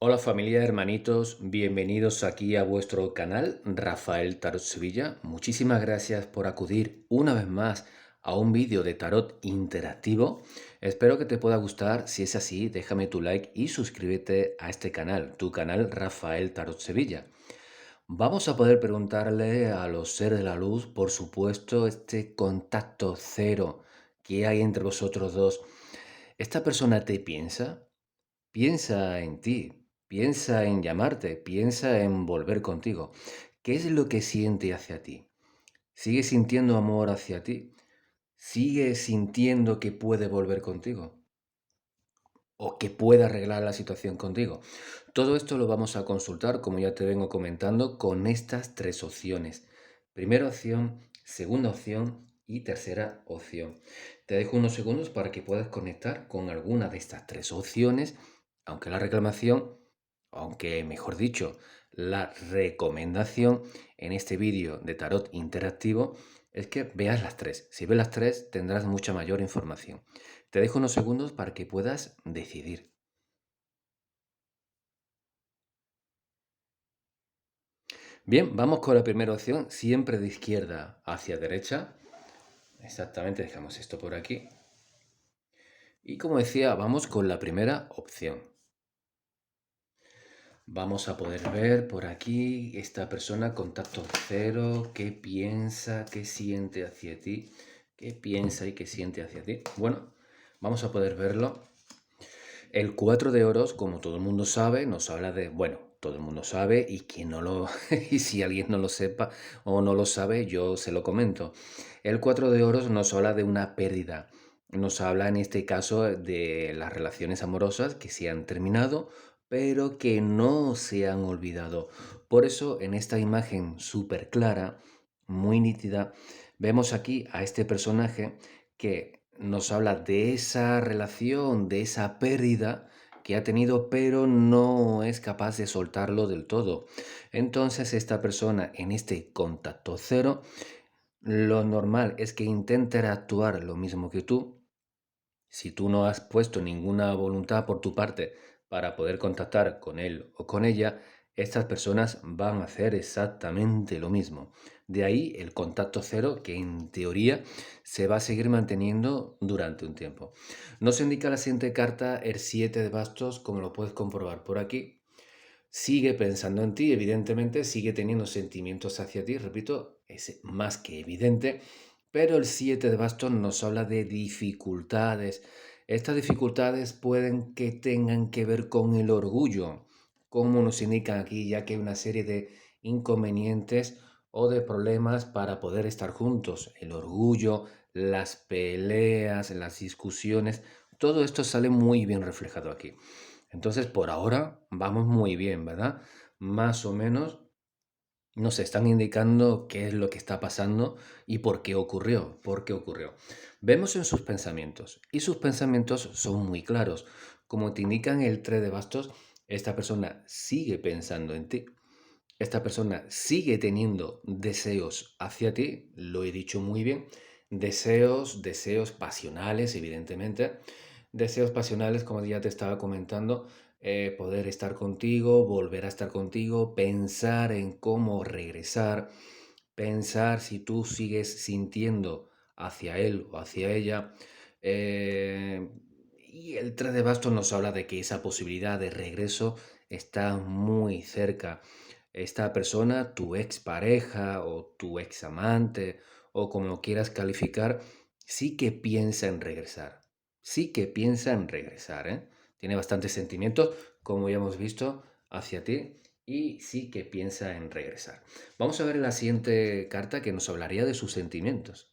Hola familia, hermanitos, bienvenidos aquí a vuestro canal Rafael Tarot Sevilla. Muchísimas gracias por acudir una vez más a un vídeo de tarot interactivo. Espero que te pueda gustar. Si es así, déjame tu like y suscríbete a este canal, tu canal Rafael Tarot Sevilla. Vamos a poder preguntarle a los seres de la luz, por supuesto, este contacto cero que hay entre vosotros dos. ¿Esta persona te piensa? Piensa en ti, piensa en llamarte, piensa en volver contigo. ¿Qué es lo que siente hacia ti? ¿Sigue sintiendo amor hacia ti? ¿Sigue sintiendo que puede volver contigo? ¿O que puede arreglar la situación contigo? Todo esto lo vamos a consultar, como ya te vengo comentando, con estas tres opciones. Primera opción, segunda opción y tercera opción. Te dejo unos segundos para que puedas conectar con alguna de estas tres opciones, aunque la reclamación, aunque mejor dicho, la recomendación en este vídeo de tarot interactivo es que veas las tres. Si ves las tres, tendrás mucha mayor información. Te dejo unos segundos para que puedas decidir. Bien, vamos con la primera opción, siempre de izquierda hacia derecha. Exactamente, dejamos esto por aquí. Y como decía, vamos con la primera opción. Vamos a poder ver por aquí esta persona, contacto cero, qué piensa, qué siente hacia ti, qué piensa y qué siente hacia ti. Bueno, vamos a poder verlo. El 4 de oros, como todo el mundo sabe, nos habla de, bueno, todo el mundo sabe y quien no lo, y si alguien no lo sepa o no lo sabe, yo se lo comento. El 4 de oros nos habla de una pérdida. Nos habla en este caso de las relaciones amorosas que se han terminado, pero que no se han olvidado. Por eso, en esta imagen súper clara, muy nítida, vemos aquí a este personaje que nos habla de esa relación, de esa pérdida que ha tenido, pero no es capaz de soltarlo del todo. Entonces, esta persona en este contacto cero, lo normal es que intente actuar lo mismo que tú. Si tú no has puesto ninguna voluntad por tu parte para poder contactar con él o con ella, estas personas van a hacer exactamente lo mismo. De ahí el contacto cero que en teoría se va a seguir manteniendo durante un tiempo. Nos indica la siguiente carta, el 7 de bastos, como lo puedes comprobar por aquí. Sigue pensando en ti, evidentemente, sigue teniendo sentimientos hacia ti, repito, es más que evidente, pero el 7 de bastos nos habla de dificultades. Estas dificultades pueden que tengan que ver con el orgullo, como nos indican aquí, ya que hay una serie de inconvenientes o de problemas para poder estar juntos. El orgullo, las peleas, las discusiones, todo esto sale muy bien reflejado aquí. Entonces, por ahora vamos muy bien, ¿verdad? Más o menos nos están indicando qué es lo que está pasando y por qué ocurrió, por qué ocurrió. Vemos en sus pensamientos y sus pensamientos son muy claros. Como te indican el 3 de bastos, esta persona sigue pensando en ti. Esta persona sigue teniendo deseos hacia ti, lo he dicho muy bien, deseos pasionales, evidentemente, deseos pasionales, como ya te estaba comentando, poder estar contigo, volver a estar contigo, pensar en cómo regresar, pensar si tú sigues sintiendo hacia él o hacia ella. eh, y el 3 de bastos nos habla de que esa posibilidad de regreso está muy cerca. Esta persona, tu expareja o tu examante o como lo quieras calificar, sí que piensa en regresar. Sí que piensa en regresar, ¿eh? Tiene bastantes sentimientos, como ya hemos visto, hacia ti y sí que piensa en regresar. Vamos a ver la siguiente carta que nos hablaría de sus sentimientos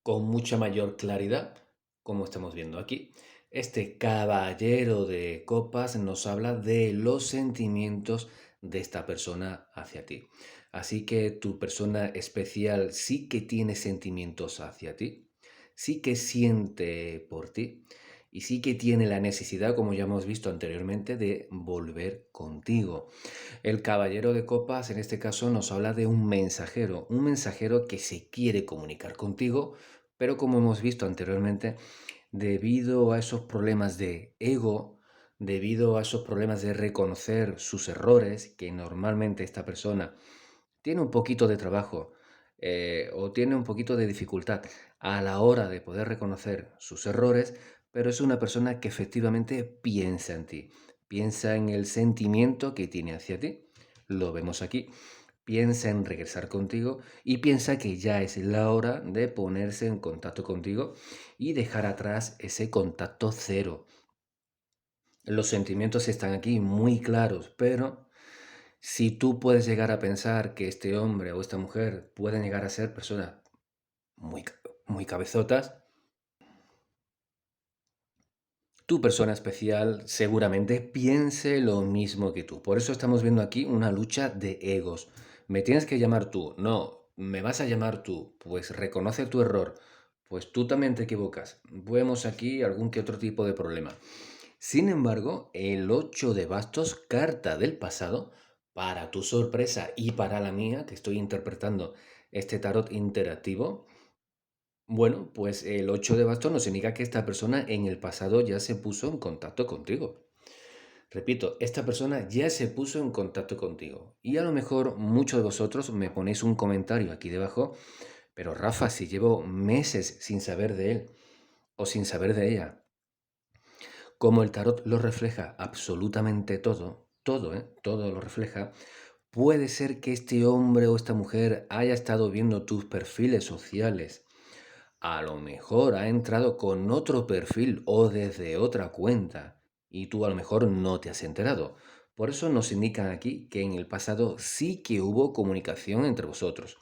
con mucha mayor claridad, como estamos viendo aquí. Este caballero de copas nos habla de los sentimientos de esta persona hacia ti. Así que tu persona especial sí que tiene sentimientos hacia ti, sí que siente por ti y sí que tiene la necesidad, como ya hemos visto anteriormente, de volver contigo. El caballero de copas en este caso nos habla de un mensajero que se quiere comunicar contigo, pero como hemos visto anteriormente, debido a esos problemas de ego, debido a esos problemas de reconocer sus errores, que normalmente esta persona tiene un poquito de trabajo o tiene un poquito de dificultad a la hora de poder reconocer sus errores, pero es una persona que efectivamente piensa en ti, piensa en el sentimiento que tiene hacia ti. Lo vemos aquí. Piensa en regresar contigo y piensa que ya es la hora de ponerse en contacto contigo y dejar atrás ese contacto cero. Los sentimientos están aquí muy claros, pero si tú puedes llegar a pensar que este hombre o esta mujer pueden llegar a ser personas muy, muy cabezotas, tu persona especial seguramente piense lo mismo que tú. Por eso estamos viendo aquí una lucha de egos. Me tienes que llamar tú. No, me vas a llamar tú. Pues reconoce tu error. Pues tú también te equivocas. Vemos aquí algún que otro tipo de problema. Sin embargo, el 8 de bastos, carta del pasado, para tu sorpresa y para la mía, que estoy interpretando este tarot interactivo, bueno, pues el 8 de bastos nos indica que esta persona en el pasado ya se puso en contacto contigo. Repito, esta persona ya se puso en contacto contigo. Y a lo mejor muchos de vosotros me ponéis un comentario aquí debajo, pero Rafa, si llevo meses sin saber de él o sin saber de ella, como el tarot lo refleja absolutamente todo, todo, todo lo refleja, puede ser que este hombre o esta mujer haya estado viendo tus perfiles sociales. A lo mejor ha entrado con otro perfil o desde otra cuenta y tú a lo mejor no te has enterado. Por eso nos indican aquí que en el pasado sí que hubo comunicación entre vosotros.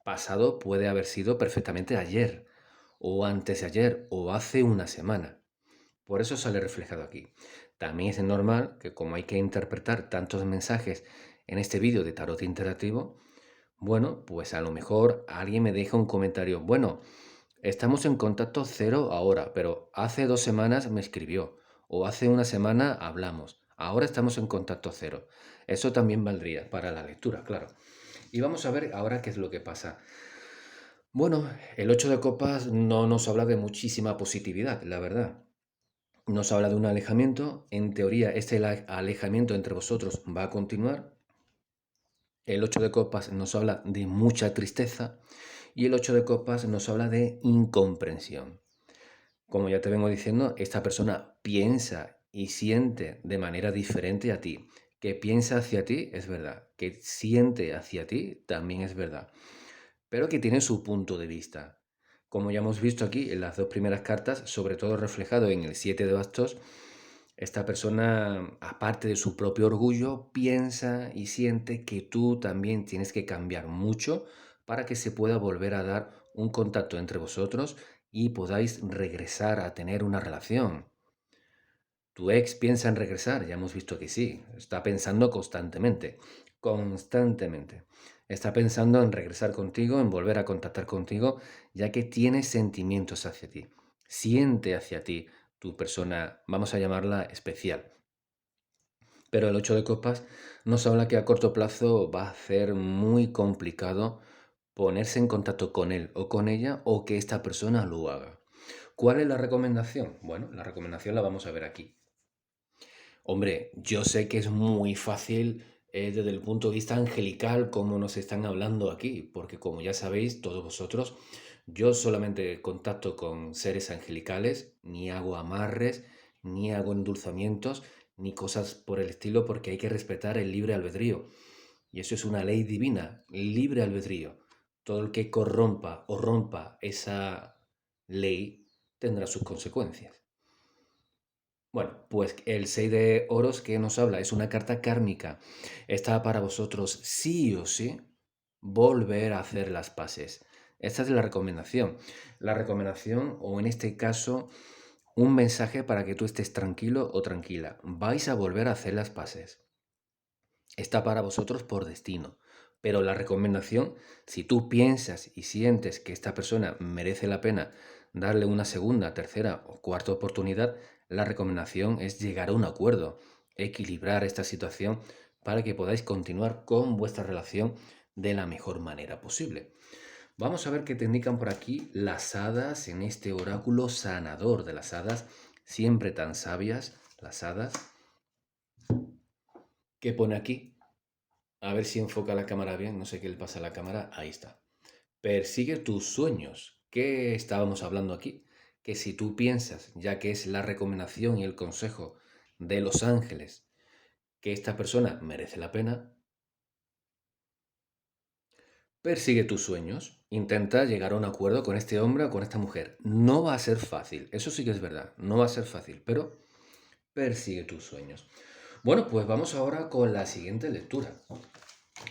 Pasado puede haber sido perfectamente ayer, o antes de ayer, o hace una semana. Por eso sale reflejado aquí. También es normal que como hay que interpretar tantos mensajes en este vídeo de tarot interactivo, bueno, pues a lo mejor alguien me deja un comentario. Bueno, estamos en contacto cero ahora, pero hace 2 semanas me escribió o hace una semana hablamos. Ahora estamos en contacto cero. Eso también valdría para la lectura, claro. Y vamos a ver ahora qué es lo que pasa. Bueno, el 8 de copas no nos habla de muchísima positividad, la verdad. Nos habla de un alejamiento. En teoría, este alejamiento entre vosotros va a continuar. El 8 de copas nos habla de mucha tristeza y el 8 de copas nos habla de incomprensión. Como ya te vengo diciendo, esta persona piensa y siente de manera diferente a ti. Que piensa hacia ti es verdad, que siente hacia ti también es verdad, pero que tiene su punto de vista. Como ya hemos visto aquí en las dos primeras cartas, sobre todo reflejado en el 7 de bastos, esta persona, aparte de su propio orgullo, piensa y siente que tú también tienes que cambiar mucho para que se pueda volver a dar un contacto entre vosotros y podáis regresar a tener una relación. Tu ex piensa en regresar, ya hemos visto que sí, está pensando constantemente, constantemente. Está pensando en regresar contigo, en volver a contactar contigo, ya que tiene sentimientos hacia ti, siente hacia ti tu persona, vamos a llamarla especial. Pero el 8 de copas nos habla que a corto plazo va a ser muy complicado ponerse en contacto con él o con ella o que esta persona lo haga. ¿Cuál es la recomendación? Bueno, la recomendación la vamos a ver aquí. Hombre, yo sé que es muy fácil desde el punto de vista angelical como nos están hablando aquí, porque como ya sabéis todos vosotros, yo solamente contacto con seres angelicales, ni hago amarres, ni hago endulzamientos, ni cosas por el estilo, porque hay que respetar el libre albedrío. Y eso es una ley divina, libre albedrío. Todo el que corrompa o rompa esa ley tendrá sus consecuencias. Bueno, pues el 6 de oros que nos habla es una carta kármica. Está para vosotros sí o sí volver a hacer las paces. Esta es la recomendación. La recomendación, o en este caso, un mensaje para que tú estés tranquilo o tranquila. Vais a volver a hacer las paces. Está para vosotros por destino. Pero la recomendación, si tú piensas y sientes que esta persona merece la pena darle una segunda, tercera o cuarta oportunidad, la recomendación es llegar a un acuerdo, equilibrar esta situación para que podáis continuar con vuestra relación de la mejor manera posible. Vamos a ver qué te indican por aquí las hadas en este oráculo sanador de las hadas siempre tan sabias, las hadas, que pone aquí, a ver si enfoca la cámara bien, no sé qué le pasa a la cámara, ahí está. Persigue tus sueños. ¿Qué estábamos hablando aquí? Que si tú piensas, ya que es la recomendación y el consejo de los ángeles, que esta persona merece la pena, persigue tus sueños. Intenta llegar a un acuerdo con este hombre o con esta mujer. No va a ser fácil, eso sí que es verdad, no va a ser fácil, pero persigue tus sueños. Bueno, pues vamos ahora con la siguiente lectura.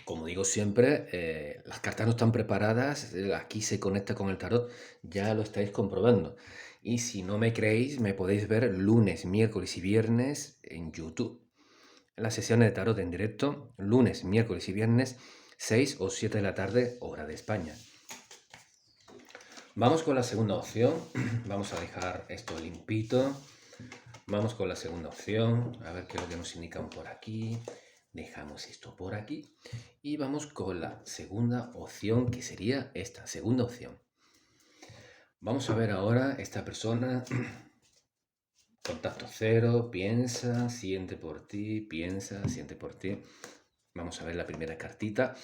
Como digo siempre, las cartas no están preparadas, aquí se conecta con el tarot, ya lo estáis comprobando. Y si no me creéis, me podéis ver lunes, miércoles y viernes en YouTube. En las sesiones de tarot en directo, lunes, miércoles y viernes, 6 o 7 de la tarde, hora de España. Vamos con la segunda opción. Vamos a dejar esto limpito. Vamos con la segunda opción. A ver qué es lo que nos indican por aquí. Dejamos esto por aquí. Y vamos con la segunda opción, que sería esta, segunda opción. Vamos a ver ahora esta persona. Contacto cero, piensa, siente por ti, piensa, siente por ti. Vamos a ver la primera cartita.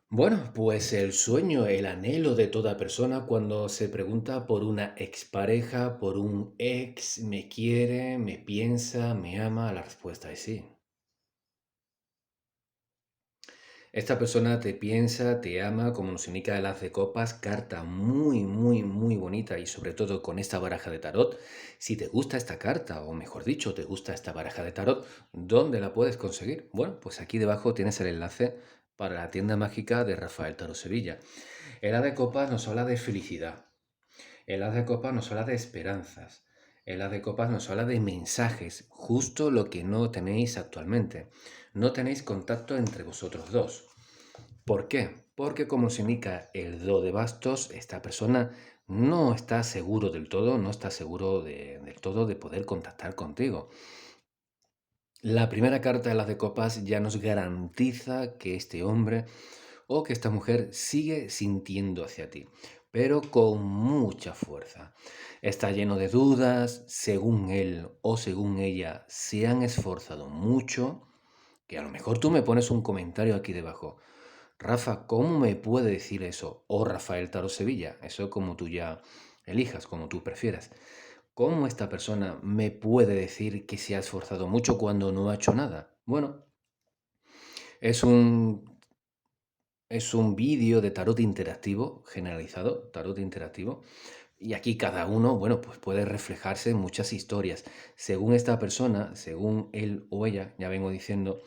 Bueno, pues el sueño, el anhelo de toda persona cuando se pregunta por una expareja, por un ex, me quiere, me piensa, me ama, la respuesta es sí. Esta persona te piensa, te ama, como nos indica el as de copas, carta muy, muy, muy bonita y sobre todo con esta baraja de tarot. Si te gusta esta carta, o mejor dicho, te gusta esta baraja de tarot, ¿dónde la puedes conseguir? Bueno, pues aquí debajo tienes el enlace para la tienda mágica de Rafael Tarot Sevilla. El as de copas nos habla de felicidad. El as de copas nos habla de esperanzas. El as de copas nos habla de mensajes, justo lo que no tenéis actualmente. No tenéis contacto entre vosotros dos. ¿Por qué? Porque como se indica el do de bastos, esta persona no está seguro del todo, no está seguro del todo de poder contactar contigo. La primera carta de las de copas ya nos garantiza que este hombre o que esta mujer sigue sintiendo hacia ti, pero con mucha fuerza. Está lleno de dudas, según él o según ella se han esforzado mucho, que a lo mejor tú me pones un comentario aquí debajo. Rafa, ¿cómo me puede decir eso? O Rafael Taro Sevilla, eso como tú ya elijas, como tú prefieras. ¿Cómo esta persona me puede decir que se ha esforzado mucho cuando no ha hecho nada? Bueno, es un es un vídeo de tarot interactivo, generalizado, tarot interactivo, y aquí cada uno, bueno, pues puede reflejarse en muchas historias. Según esta persona, según él o ella, ya vengo diciendo,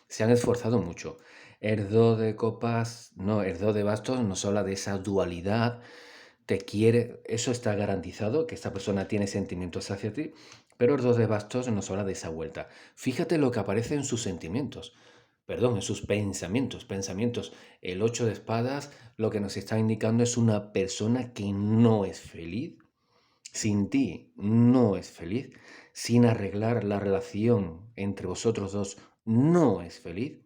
se han esforzado mucho. El do de copas, no, el do de bastos nos habla de esa dualidad, te quiere, eso está garantizado, que esta persona tiene sentimientos hacia ti, pero el do de bastos nos habla de esa vuelta. Fíjate lo que aparece en sus sentimientos, perdón, en sus pensamientos. El 8 de espadas lo que nos está indicando es una persona que no es feliz, sin ti no es feliz, sin arreglar la relación entre vosotros dos no es feliz,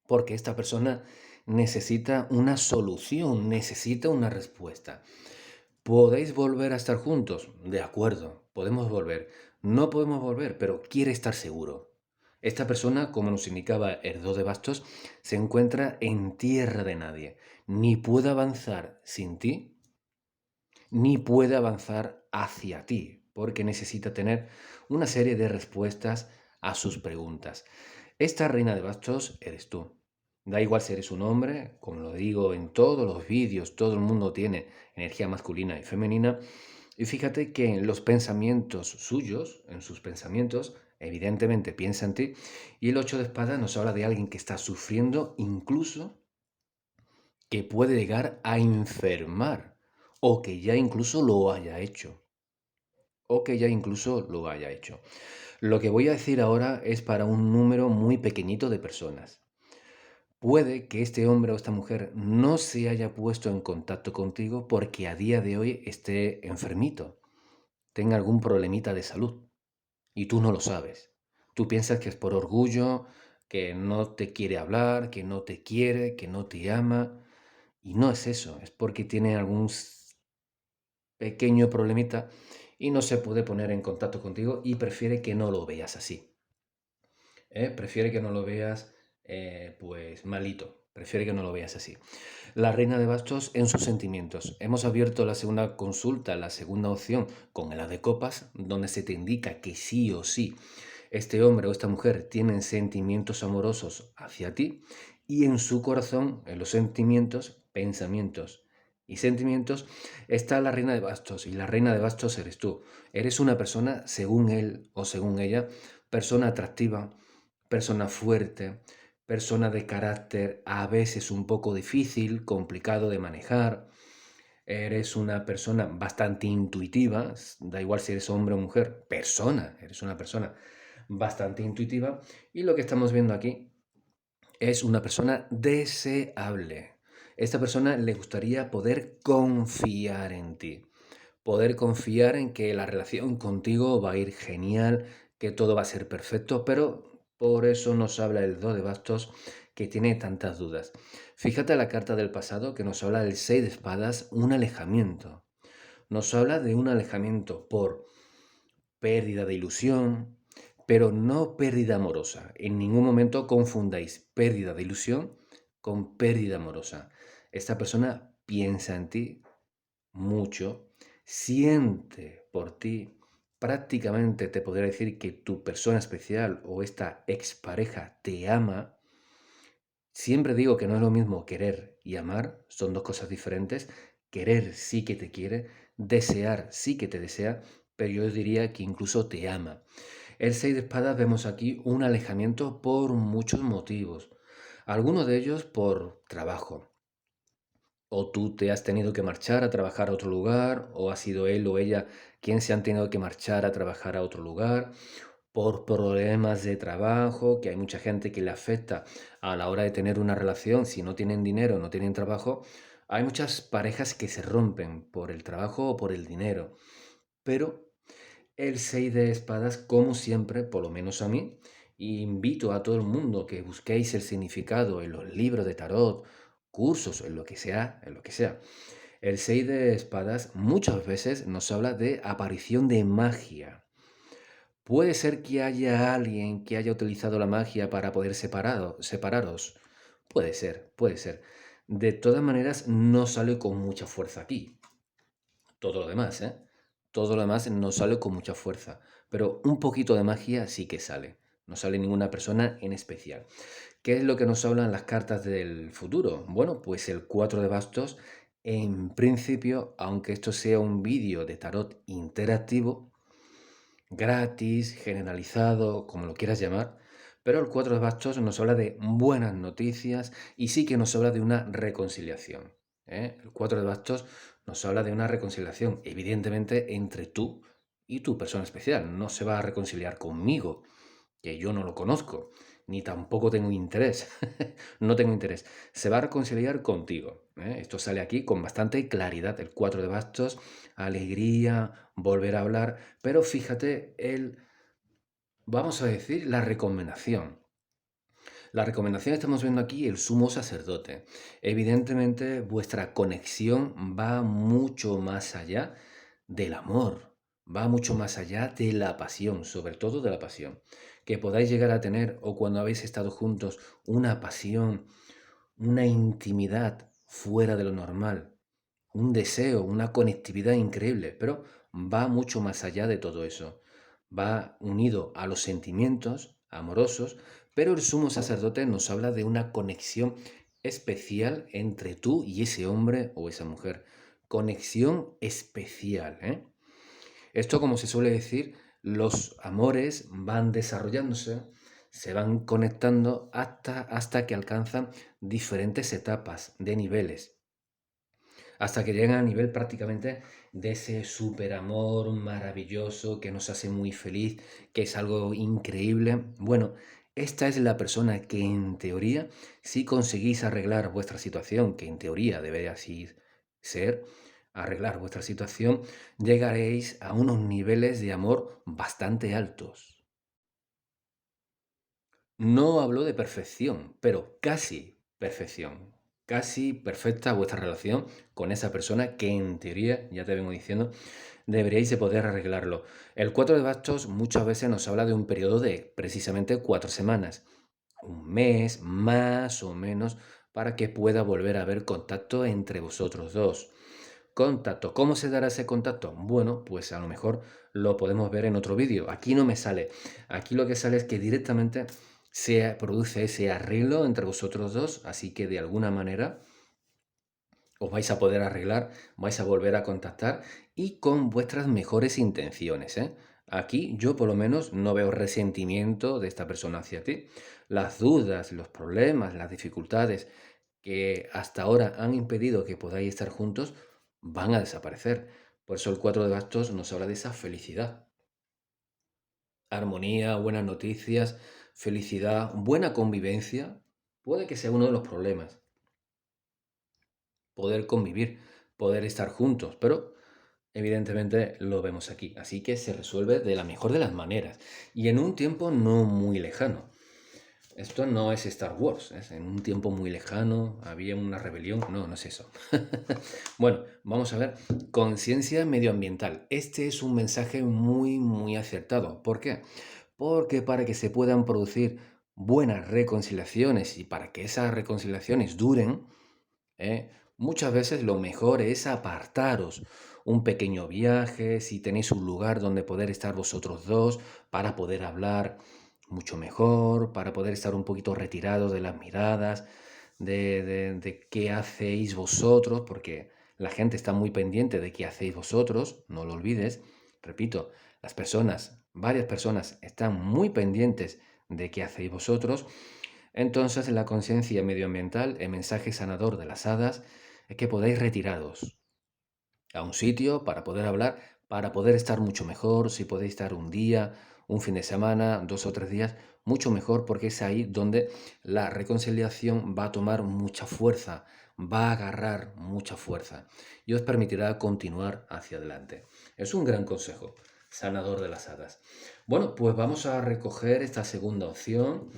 porque esta persona necesita una solución, necesita una respuesta. ¿Podéis volver a estar juntos? De acuerdo, podemos volver. No podemos volver, pero quiere estar seguro. Esta persona, como nos indicaba el do de bastos, se encuentra en tierra de nadie. Ni puede avanzar sin ti, ni puede avanzar hacia ti, porque necesita tener una serie de respuestas a sus preguntas. Esta reina de bastos eres tú. Da igual si eres un hombre, como lo digo en todos los vídeos, todo el mundo tiene energía masculina y femenina. Y fíjate que en los pensamientos suyos, en sus pensamientos, evidentemente piensa en ti. Y el 8 de espadas nos habla de alguien que está sufriendo, incluso que puede llegar a enfermar, o que ya incluso lo haya hecho. O que ya incluso lo haya hecho. Lo que voy a decir ahora es para un número muy pequeñito de personas. Puede que este hombre o esta mujer no se haya puesto en contacto contigo porque a día de hoy esté enfermito, tenga algún problemita de salud y tú no lo sabes. Tú piensas que es por orgullo, que no te quiere hablar, que no te quiere, que no te ama. Y no es eso, es porque tiene algún pequeño problemita y no se puede poner en contacto contigo y prefiere que no lo veas así. Prefiere que no lo veas pues malito. Prefiere que no lo veas así. La reina de bastos en sus sentimientos. Hemos abierto la segunda consulta, la segunda opción con el as de copas, donde se te indica que sí o sí este hombre o esta mujer tienen sentimientos amorosos hacia ti y en su corazón, en los sentimientos, pensamientos y sentimientos, está la reina de bastos y la reina de bastos eres tú. Eres una persona, según él o según ella, persona atractiva, persona fuerte, persona de carácter a veces un poco difícil, complicado de manejar. Eres una persona bastante intuitiva, da igual si eres hombre o mujer, eres una persona bastante intuitiva. Y lo que estamos viendo aquí es una persona deseable. Esta persona le gustaría poder confiar en ti, poder confiar en que la relación contigo va a ir genial, que todo va a ser perfecto, pero por eso nos habla el do de bastos que tiene tantas dudas. Fíjate la carta del pasado que nos habla del 6 de espadas, un alejamiento. Nos habla de un alejamiento por pérdida de ilusión, pero no pérdida amorosa. En ningún momento confundáis pérdida de ilusión con pérdida amorosa. Esta persona piensa en ti mucho, siente por ti, prácticamente te podría decir que tu persona especial o esta expareja te ama. Siempre digo que no es lo mismo querer y amar, son dos cosas diferentes. Querer sí que te quiere, desear sí que te desea, pero yo diría que incluso te ama. El 6 de espadas vemos aquí un alejamiento por muchos motivos. Algunos de ellos por trabajo. O tú te has tenido que marchar a trabajar a otro lugar, o ha sido él o ella quien se han tenido que marchar a trabajar a otro lugar, por problemas de trabajo, que hay mucha gente que le afecta a la hora de tener una relación, si no tienen dinero, no tienen trabajo. Hay muchas parejas que se rompen por el trabajo o por el dinero, pero el 6 de espadas, como siempre, por lo menos a mí, invito a todo el mundo que busquéis el significado en los libros de tarot, cursos, en lo que sea, en lo que sea. El 6 de espadas muchas veces nos habla de aparición de magia. Puede ser que haya alguien que haya utilizado la magia para poder separaros. Puede ser, puede ser. De todas maneras, no sale con mucha fuerza aquí. Todo lo demás, ¿eh? Todo lo demás no sale con mucha fuerza. Pero un poquito de magia sí que sale. No sale ninguna persona en especial. ¿Qué es lo que nos hablan las cartas del futuro? Bueno, pues el 4 de bastos, en principio, aunque esto sea un vídeo de tarot interactivo, gratis, generalizado, como lo quieras llamar, pero el 4 de bastos nos habla de buenas noticias y sí que nos habla de una reconciliación. El 4 de bastos nos habla de una reconciliación, evidentemente, entre tú y tu persona especial. No se va a reconciliar conmigo, que yo no lo conozco, ni tampoco tengo interés. No tengo interés. Se va a reconciliar contigo. Esto sale aquí con bastante claridad. El 4 de bastos, alegría, volver a hablar. Pero fíjate vamos a decir, la recomendación. La recomendación estamos viendo aquí el sumo sacerdote. Evidentemente, vuestra conexión va mucho más allá del amor, va mucho más allá de la pasión, sobre todo de la pasión. Que podáis llegar a tener, o cuando habéis estado juntos, una pasión, una intimidad fuera de lo normal, un deseo, una conectividad increíble, pero va mucho más allá de todo eso. Va unido a los sentimientos amorosos, pero el sumo sacerdote nos habla de una conexión especial entre tú y ese hombre o esa mujer. Conexión especial, ¿eh? Esto, como se suele decir, los amores van desarrollándose, se van conectando hasta que alcanzan diferentes etapas de niveles, hasta que llegan a nivel prácticamente de ese superamor maravilloso que nos hace muy feliz, que es algo increíble. Bueno, esta es la persona que en teoría, si conseguís arreglar vuestra situación, que en teoría debería así ser, arreglar vuestra situación, llegaréis a unos niveles de amor bastante altos. No hablo de perfección, pero casi perfección. Casi perfecta vuestra relación con esa persona que en teoría, ya te vengo diciendo, deberíais de poder arreglarlo. El 4 de bastos muchas veces nos habla de un periodo de precisamente 4 semanas, un mes más o menos, para que pueda volver a haber contacto entre vosotros dos. Contacto. ¿Cómo se dará ese contacto? Bueno, pues a lo mejor lo podemos ver en otro vídeo. Aquí no me sale. Aquí lo que sale es que directamente se produce ese arreglo entre vosotros dos, así que de alguna manera os vais a poder arreglar, vais a volver a contactar y con vuestras mejores intenciones, ¿eh? Aquí yo por lo menos no veo resentimiento de esta persona hacia ti. Las dudas, los problemas, las dificultades que hasta ahora han impedido que podáis estar juntos van a desaparecer. Por eso el 4 de bastos nos habla de esa felicidad. Armonía, buenas noticias, felicidad, buena convivencia. Puede que sea uno de los problemas. Poder convivir, poder estar juntos, pero evidentemente lo vemos aquí. Así que se resuelve de la mejor de las maneras y en un tiempo no muy lejano. Esto no es Star Wars, es en un tiempo muy lejano, había una rebelión, no, no es eso. Bueno, vamos a ver, conciencia medioambiental. Este es un mensaje muy acertado. ¿Por qué? Porque para que se puedan producir buenas reconciliaciones y para que esas reconciliaciones duren, ¿eh? Muchas veces lo mejor es apartaros un pequeño viaje, si tenéis un lugar donde poder estar vosotros dos para poder hablar mucho mejor, para poder estar un poquito retirados de las miradas, de qué hacéis vosotros, porque la gente está muy pendiente de qué hacéis vosotros, no lo olvides. Repito, las personas, varias personas están muy pendientes de qué hacéis vosotros. Entonces, la conciencia medioambiental, el mensaje sanador de las hadas, es que podáis retiraros a un sitio para poder hablar, para poder estar mucho mejor, si podéis estar un día, un fin de semana, 2 o 3 días, mucho mejor porque es ahí donde la reconciliación va a tomar mucha fuerza, va a agarrar mucha fuerza y os permitirá continuar hacia adelante. Es un gran consejo, sanador de las hadas. Bueno, pues vamos a recoger esta segunda opción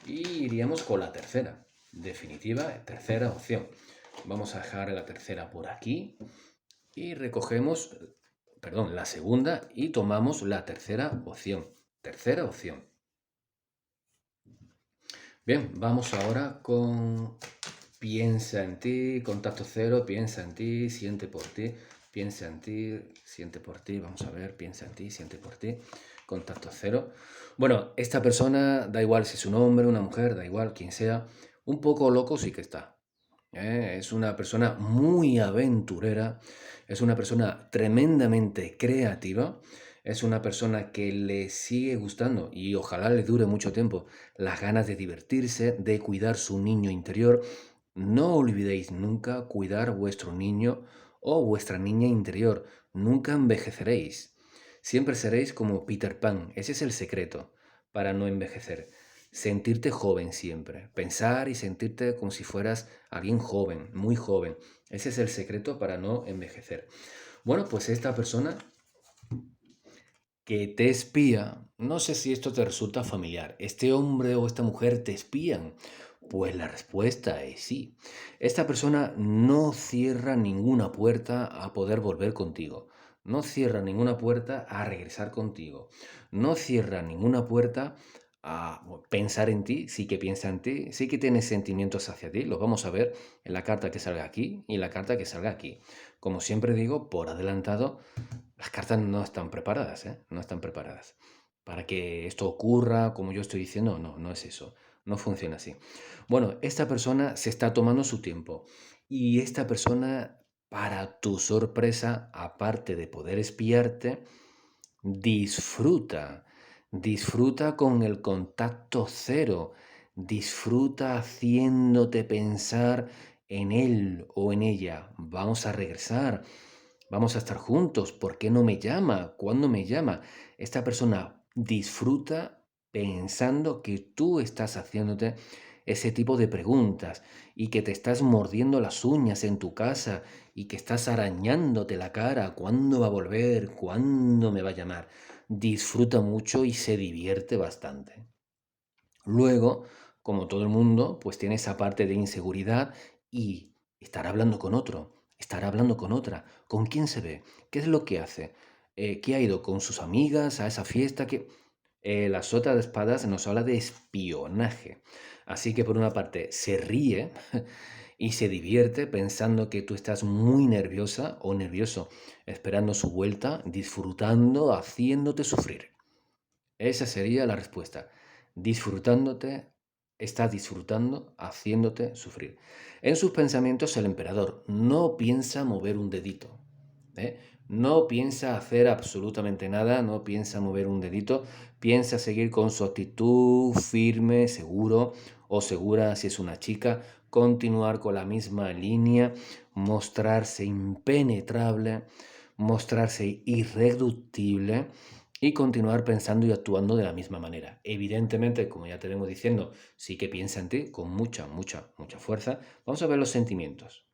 y iríamos con la tercera. Definitiva, tercera opción. Vamos a dejar la tercera por aquí y recogemos, perdón, la segunda y tomamos la tercera opción. Tercera opción. Bien, vamos ahora con piensa en ti, contacto cero, piensa en ti, siente por ti, piensa en ti, siente por ti, vamos a ver, piensa en ti, siente por ti, contacto cero. Bueno, esta persona, da igual si es un hombre, una mujer, da igual quien sea, un poco loco sí que está. Es una persona muy aventurera, es una persona tremendamente creativa, es una persona que le sigue gustando y ojalá le dure mucho tiempo las ganas de divertirse, de cuidar su niño interior. No olvidéis nunca cuidar vuestro niño o vuestra niña interior. Nunca envejeceréis. Siempre seréis como Peter Pan. Ese es el secreto para no envejecer. Sentirte joven siempre. Pensar y sentirte como si fueras alguien joven, muy joven. Ese es el secreto para no envejecer. Bueno, pues esta persona que te espía, no sé si esto te resulta familiar. ¿Este hombre o esta mujer te espían? Pues la respuesta es sí. Esta persona no cierra ninguna puerta a poder volver contigo. No cierra ninguna puerta a regresar contigo. No cierra ninguna puerta a pensar en ti, sí que piensa en ti, sí que tiene sentimientos hacia ti. Los vamos a ver en la carta que salga aquí y en la carta que salga aquí. Como siempre digo, por adelantado, las cartas no están preparadas, ¿eh? No están preparadas. Para que esto ocurra, como yo estoy diciendo, no, no es eso. No funciona así. Bueno, esta persona se está tomando su tiempo. Y esta persona, para tu sorpresa, aparte de poder espiarte, disfruta. Disfruta con el contacto cero. Disfruta haciéndote pensar en él o en ella. Vamos a regresar. Vamos a estar juntos. ¿Por qué no me llama? ¿Cuándo me llama? Esta persona disfruta pensando que tú estás haciéndote ese tipo de preguntas y que te estás mordiendo las uñas en tu casa y que estás arañándote la cara. ¿Cuándo va a volver? ¿Cuándo me va a llamar? Disfruta mucho y se divierte bastante. Luego, como todo el mundo, pues tiene esa parte de inseguridad y estar hablando con otro, estar hablando con otra. ¿Con quién se ve? ¿Qué es lo que hace? que ha ido con sus amigas a esa fiesta, que la sota de espadas nos habla de espionaje. Así que por una parte se ríe y se divierte pensando que tú estás muy nerviosa o nervioso, esperando su vuelta, disfrutando, haciéndote sufrir. Esa sería la respuesta. Disfrutándote, está disfrutando, haciéndote sufrir. En sus pensamientos el emperador no piensa mover un dedito. ¿eh? No piensa hacer absolutamente nada, no piensa mover un dedito, piensa seguir con su actitud firme, seguro o segura si es una chica, continuar con la misma línea, mostrarse impenetrable, mostrarse irreductible y continuar pensando y actuando de la misma manera. Evidentemente, como ya te vengo diciendo, sí que piensa en ti con mucha, mucha, mucha fuerza. Vamos a ver los sentimientos.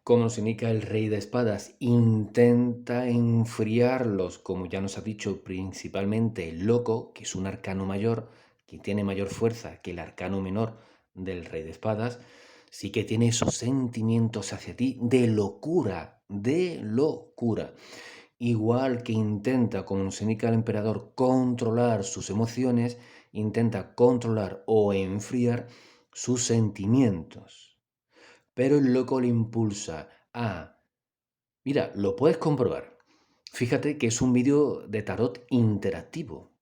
Como nos indica el rey de espadas, intenta enfriarlos, como ya nos ha dicho principalmente el loco, que es un arcano mayor, que tiene mayor fuerza que el arcano menor del rey de espadas, sí que tiene esos sentimientos hacia ti de locura, de locura. Igual que intenta, como nos indica el emperador, controlar sus emociones, intenta controlar o enfriar sus sentimientos. Pero el loco le impulsa a... Mira, lo puedes comprobar. Fíjate que es un vídeo de tarot interactivo,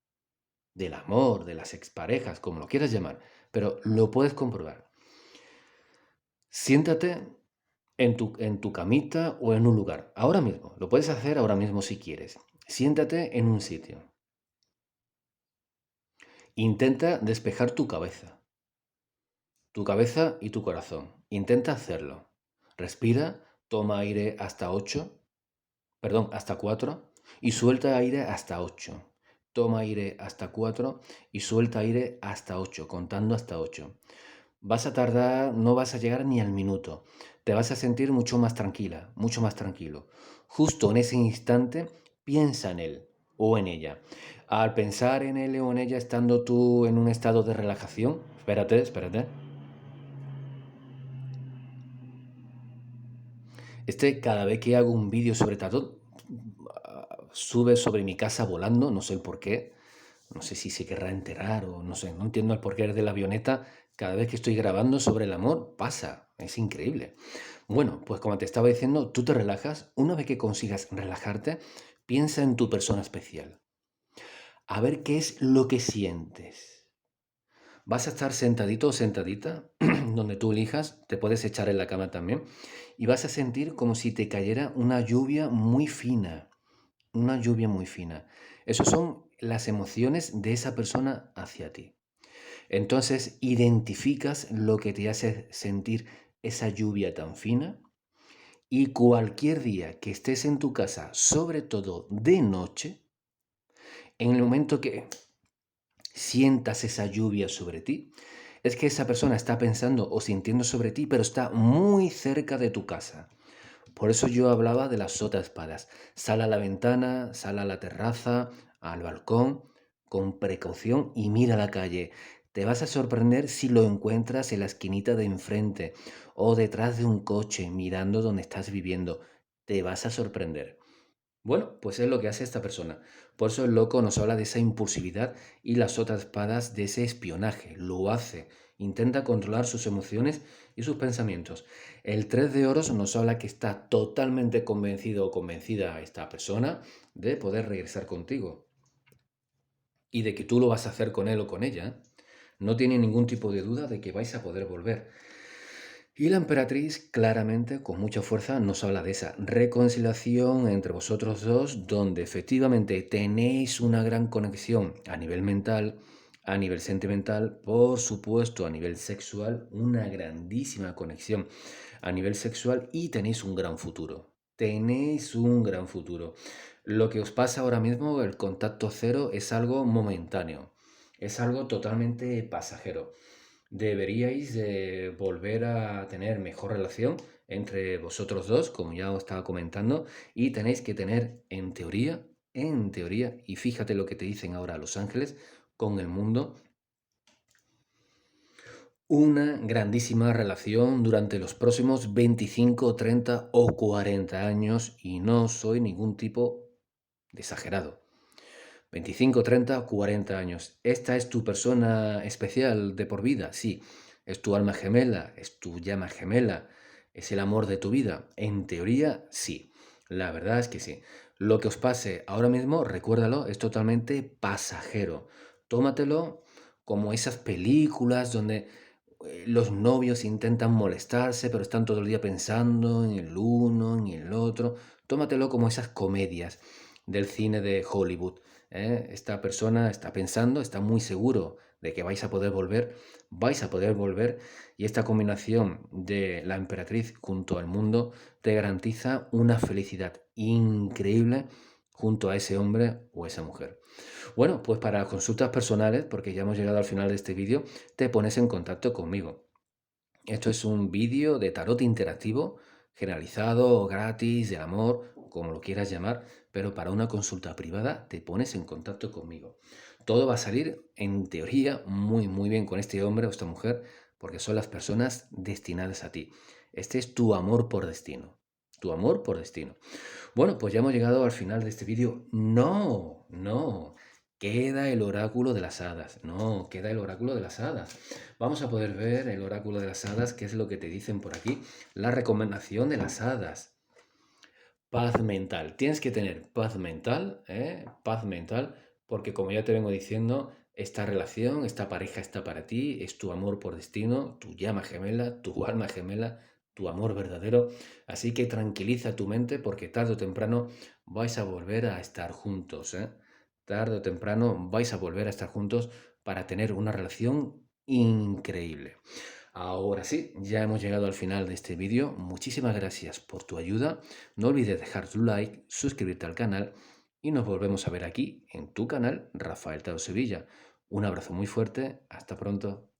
del amor, de las exparejas, como lo quieras llamar, pero lo puedes comprobar. Siéntate en tu camita o en un lugar, ahora mismo, lo puedes hacer ahora mismo si quieres. Siéntate en un sitio. Intenta despejar tu cabeza y tu corazón. Intenta hacerlo. Respira, toma aire hasta 8. Perdón, hasta 4 y suelta aire hasta 8. Toma aire hasta 4 y suelta aire hasta 8, contando hasta 8. Vas a tardar, no vas a llegar ni al minuto. Te vas a sentir mucho más tranquila, mucho más tranquilo. Justo en ese instante, piensa en él o en ella. Al pensar en él o en ella, estando tú en un estado de relajación, espérate. Cada vez que hago un vídeo sobre tarot, sube sobre mi casa volando, no sé el por qué, no sé si se querrá enterar o no sé, no entiendo el porqué de la avioneta. Cada vez que estoy grabando sobre el amor, pasa, es increíble. Bueno, pues como te estaba diciendo, tú te relajas. Una vez que consigas relajarte, piensa en tu persona especial. A ver qué es lo que sientes. Vas a estar sentadito o sentadita, donde tú elijas, te puedes echar en la cama también, y vas a sentir como si te cayera una lluvia muy fina, una lluvia muy fina. Esas son las emociones de esa persona hacia ti. Entonces, identificas lo que te hace sentir esa lluvia tan fina y cualquier día que estés en tu casa, sobre todo de noche, en el momento que sientas esa lluvia sobre ti, es que esa persona está pensando o sintiendo sobre ti, pero está muy cerca de tu casa. Por eso yo hablaba de las sotaespadas. Sal a la ventana, sal a la terraza, al balcón, con precaución y mira la calle. Te vas a sorprender si lo encuentras en la esquinita de enfrente o detrás de un coche mirando donde estás viviendo. Te vas a sorprender. Bueno, pues es lo que hace esta persona. Por eso el loco nos habla de esa impulsividad y las otras espadas de ese espionaje. Lo hace. Intenta controlar sus emociones y sus pensamientos. El 3 de oros nos habla que está totalmente convencido o convencida esta persona de poder regresar contigo y de que tú lo vas a hacer con él o con ella. No tiene ningún tipo de duda de que vais a poder volver. Y la emperatriz claramente, con mucha fuerza, nos habla de esa reconciliación entre vosotros dos, donde efectivamente tenéis una gran conexión a nivel mental, a nivel sentimental, por supuesto a nivel sexual, una grandísima conexión a nivel sexual y tenéis un gran futuro. Tenéis un gran futuro. Lo que os pasa ahora mismo, el contacto cero, es algo momentáneo, es algo totalmente pasajero. Deberíais volver a tener mejor relación entre vosotros dos, como ya os estaba comentando, y tenéis que tener en teoría, y fíjate lo que te dicen ahora los ángeles con el mundo, una grandísima relación durante los próximos 25, 30 o 40 años y no soy ningún tipo de exagerado. 25, 30 o 40 años. ¿Esta es tu persona especial de por vida? Sí. ¿Es tu alma gemela? ¿Es tu llama gemela? ¿Es el amor de tu vida? En teoría, sí. La verdad es que sí. Lo que os pase ahora mismo, recuérdalo, es totalmente pasajero. Tómatelo como esas películas donde los novios intentan molestarse, pero están todo el día pensando en el uno, en el otro. Tómatelo como esas comedias del cine de Hollywood. Esta persona está pensando, está muy seguro de que vais a poder volver y esta combinación de la emperatriz junto al mundo te garantiza una felicidad increíble junto a ese hombre o esa mujer. Bueno, pues para consultas personales, porque ya hemos llegado al final de este vídeo, te pones en contacto conmigo. Esto es un vídeo de tarot interactivo, generalizado, gratis, de amor, como lo quieras llamar, pero para una consulta privada te pones en contacto conmigo. Todo va a salir, en teoría, muy bien con este hombre o esta mujer, porque son las personas destinadas a ti. Este es tu amor por destino. Tu amor por destino. Bueno, pues ya hemos llegado al final de este vídeo. No, no. Queda el oráculo de las hadas. No, queda el oráculo de las hadas. Vamos a poder ver el oráculo de las hadas, qué es lo que te dicen por aquí. La recomendación de las hadas. Paz mental. Tienes que tener paz mental, ¿eh? Paz mental, porque como ya te vengo diciendo, esta relación, esta pareja está para ti, es tu amor por destino, tu llama gemela, tu alma gemela, tu amor verdadero. Así que tranquiliza tu mente porque tarde o temprano vais a volver a estar juntos, ¿eh? Tarde o temprano vais a volver a estar juntos para tener una relación increíble. Ahora sí, ya hemos llegado al final de este vídeo. Muchísimas gracias por tu ayuda. No olvides dejar tu like, suscribirte al canal y nos volvemos a ver aquí en tu canal Rafael Taro Sevilla. Un abrazo muy fuerte. Hasta pronto.